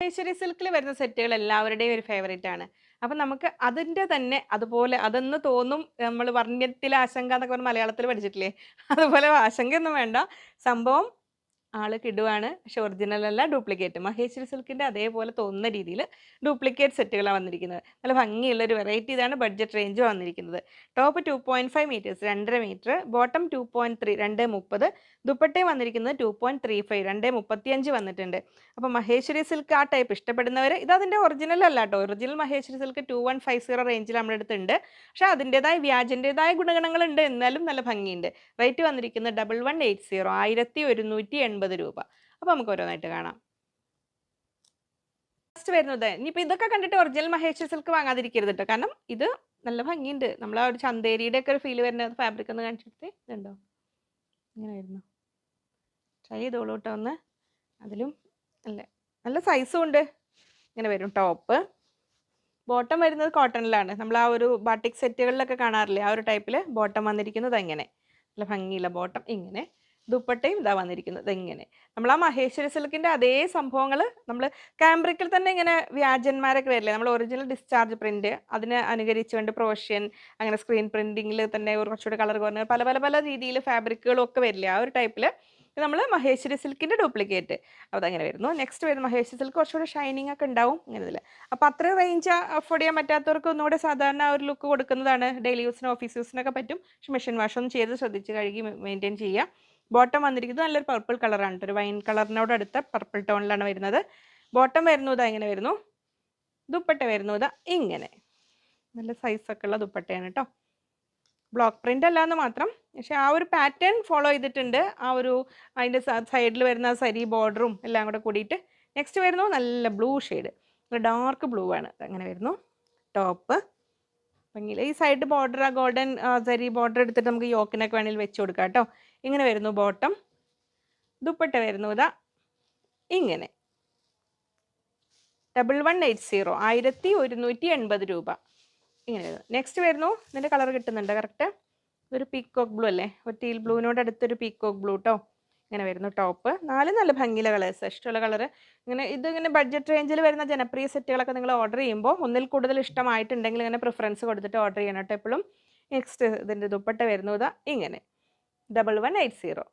മഹേശ്വരി സിൽക്കിൽ വരുന്ന സെറ്റുകൾ എല്ലാവരുടെയും ഒരു ഫേവറേറ്റ് ആണ്. അപ്പൊ നമുക്ക് അതിന്റെ തന്നെ അതുപോലെ അതെന്ന് തോന്നും. നമ്മൾ വർണ്ണ്യത്തിൽ ആശങ്ക എന്നൊക്കെ പറഞ്ഞ് മലയാളത്തിൽ പഠിച്ചിട്ടില്ലേ? അതുപോലെ ആശങ്കയൊന്നും വേണ്ട. സംഭവം ആള് കിടുവാണ്. പക്ഷെ ഒറിജിനൽ അല്ല, ഡ്യൂപ്ലിക്കേറ്റ്. മഹേശ്വരി സിൽക്കിന്റെ അതേപോലെ തോന്നുന്ന രീതിയിൽ ഡ്യൂപ്ലിക്കേറ്റ് സെറ്റുകളാണ് വന്നിരിക്കുന്നത്. നല്ല ഭംഗിയുള്ള ഒരു വെറൈറ്റി ഇതാണ്. ബഡ്ജറ്റ് റേഞ്ച് വന്നിരിക്കുന്നത്. ടോപ്പ് 2.5 മീറ്റേഴ്സ് 2.5 മീറ്റർ, ബോട്ടം 2.3 2.30, ദുപ്പട്ടയും വന്നിരിക്കുന്നത് 2.35 2.35 വന്നിട്ടുണ്ട്. അപ്പോൾ മഹേശ്വരി സിൽക്ക് ആ ടൈപ്പ് ഇഷ്ടപ്പെടുന്നവർ, ഇത് അതിന്റെ ഒറിജിനൽ അല്ല കേട്ടോ. ഒറിജിനൽ മഹേശ്വരി സിൽക്ക് 2150 റേഞ്ചിൽ നമ്മുടെ അടുത്തുണ്ട്. പക്ഷെ അതിൻ്റെതായ വ്യാജിൻ്റെതായ ഗുണഗണങ്ങളുണ്ട്, എന്നാലും നല്ല ഭംഗിയുണ്ട്. റേറ്റ് വന്നിരിക്കുന്നത് 1180 1180 രൂപ. അപ്പോൾ നമുക്ക് ഓരോന്നായിട്ട് കാണാം. ഫസ്റ്റ് വരുന്നത്, ഇനിയിപ്പോൾ ഇതൊക്കെ കണ്ടിട്ട് ഒറിജിനൽ മഹേശ്വരി സിൽക്ക് വാങ്ങാതിരിക്കരുത് കേട്ടോ. കാരണം ഇത് നല്ല ഭംഗിയുണ്ട്. നമ്മൾ ആ ഒരു ചന്തേരിയുടെ ഒക്കെ ഒരു ഫീൽ വരുന്ന ഫാബ്രിക് ഒന്ന് കാണിച്ചിട്ട് ഇതുണ്ടോ, ഇങ്ങനെ വരുന്നു. ട്രൈ ചെയ്തോളൂ കേട്ടോ ഒന്ന്. അതിലും അല്ലേ നല്ല സൈസും ഉണ്ട്. ഇങ്ങനെ വരും ടോപ്പ്. ബോട്ടം വരുന്നത് കോട്ടണിലാണ്. നമ്മൾ ആ ഒരു ബാട്ടിക് സെറ്റുകളിലൊക്കെ കാണാറില്ലേ, ആ ഒരു ടൈപ്പിൽ ബോട്ടം വന്നിരിക്കുന്നത് എങ്ങനെ നല്ല ഭംഗിയുള്ള ബോട്ടം. ഇങ്ങനെ ദുപ്പട്ടയും ഇതാ വന്നിരിക്കുന്നത് ഇങ്ങനെ. നമ്മൾ ആ മഹേശ്വരി സിൽക്കിന്റെ അതേ സംഭവങ്ങൾ നമ്മൾ കാംബ്രിക്കിൽ തന്നെ ഇങ്ങനെ വ്യാജന്മാരൊക്കെ വരില്ലേ, നമ്മൾ ഒറിജിനൽ ഡിസ്ചാർജ് പ്രിന്റ് അതിനെ അനുകരിച്ചുകൊണ്ട് പ്രൊഷ്യൻ അങ്ങനെ സ്ക്രീൻ പ്രിന്റിങ്ങിൽ തന്നെ കുറച്ചുകൂടി കളർ കുറഞ്ഞ പല പല പല രീതിയിൽ ഫാബ്രിക്കുകളും ഒക്കെ വരില്ലേ, ആ ഒരു ടൈപ്പിൽ നമ്മൾ മഹേശ്വരി സിൽക്കിന്റെ ഡ്യൂപ്ലിക്കേറ്റ്. അപ്പോൾ അതങ്ങനെ വരുന്നു. നെക്സ്റ്റ് വരുന്ന മഹേശ്വരി സിൽക്ക് കുറച്ചുകൂടി ഷൈനിങ് ഒക്കെ ഉണ്ടാവും ഇങ്ങനെ ഇതിൽ. അപ്പോൾ അത്രയും റേഞ്ച് അഫോർഡ് ചെയ്യാൻ പറ്റാത്തവർക്ക് ഒന്നുകൂടെ സാധാരണ ഒരു ലുക്ക് കൊടുക്കുന്നതാണ്. ഡെയിലി യൂസിന് ഓഫീസ് യൂസിനൊക്കെ പറ്റും. പക്ഷെ മെഷീൻ വാഷ് ഒന്നും ചെയ്ത് ശ്രദ്ധിച്ച് കഴുകി മെയിൻറ്റെയിൻ ചെയ്യുക. ബോട്ടം വന്നിരിക്കുന്നത് നല്ലൊരു പർപ്പിൾ കളറാണ്, ഒരു വൈൻ കളറിനോട് അടുത്ത പർപ്പിൾ ടോണിലാണ് വരുന്നത്. ബോട്ടം വരുന്നത് ഇങ്ങനെ വരുന്നു. ദുപ്പട്ട വരുന്നത് ഇങ്ങനെ നല്ല സൈസൊക്കെ ഉള്ള ദുപ്പട്ടയാണ് കേട്ടോ. ബ്ലോക്ക് പ്രിന്റ് അല്ല എന്ന് മാത്രം, പക്ഷെ ആ ഒരു പാറ്റേൺ ഫോളോ ചെയ്തിട്ടുണ്ട്. ആ ഒരു അതിൻ്റെ സൈഡിൽ വരുന്ന സരി ബോർഡറും എല്ലാം കൂടെ കൂടിയിട്ട്. നെക്സ്റ്റ് വരുന്നു നല്ല ബ്ലൂ ഷെയ്ഡ്, ഡാർക്ക് ബ്ലൂ ആണ്. അങ്ങനെ വരുന്നു ടോപ്പ്. ഭംഗിയിൽ ഈ സൈഡ് ബോർഡർ ആ ഗോൾഡൻ സരി ബോർഡർ എടുത്തിട്ട് നമുക്ക് യോക്കിനൊക്കെ വേണമെങ്കിൽ വെച്ച് കൊടുക്കാം കേട്ടോ. ഇങ്ങനെ വരുന്നു ബോട്ടം. ദുപ്പട്ട വരുന്നു ഇതാ ഇങ്ങനെ 1180 1180 രൂപ. ഇങ്ങനെ വരുന്നു. നെക്സ്റ്റ് വരുന്നു, ഇതിൻ്റെ കളർ കിട്ടുന്നുണ്ട് കറക്റ്റ്. ഇതൊരു പീക്കോക്ക് ബ്ലൂ അല്ലേ, ഒരു ടീൽ ബ്ലൂവിനോട് അടുത്തൊരു പീക്കോക്ക് ബ്ലൂ കേട്ടോ. ഇങ്ങനെ വരുന്നു ടോപ്പ്. നല്ല ഭംഗിയുള്ള കളേഴ്സ്, ഇഷ്ടമുള്ള കളർ. ഇതിങ്ങനെ ബഡ്ജറ്റ് റേഞ്ചിൽ വരുന്ന ജനപ്രിയ സെറ്റുകളൊക്കെ നിങ്ങൾ ഓർഡർ ചെയ്യുമ്പോൾ ഒന്നിൽ കൂടുതൽ ഇഷ്ടമായിട്ടുണ്ടെങ്കിൽ ഇങ്ങനെ പ്രിഫറൻസ് കൊടുത്തിട്ട് ഓർഡർ ചെയ്യണം കേട്ടോ എപ്പോഴും. നെക്സ്റ്റ് ഇതിൻ്റെ ദുപ്പട്ട വരുന്നു ഇതാ ഇങ്ങനെ 1180.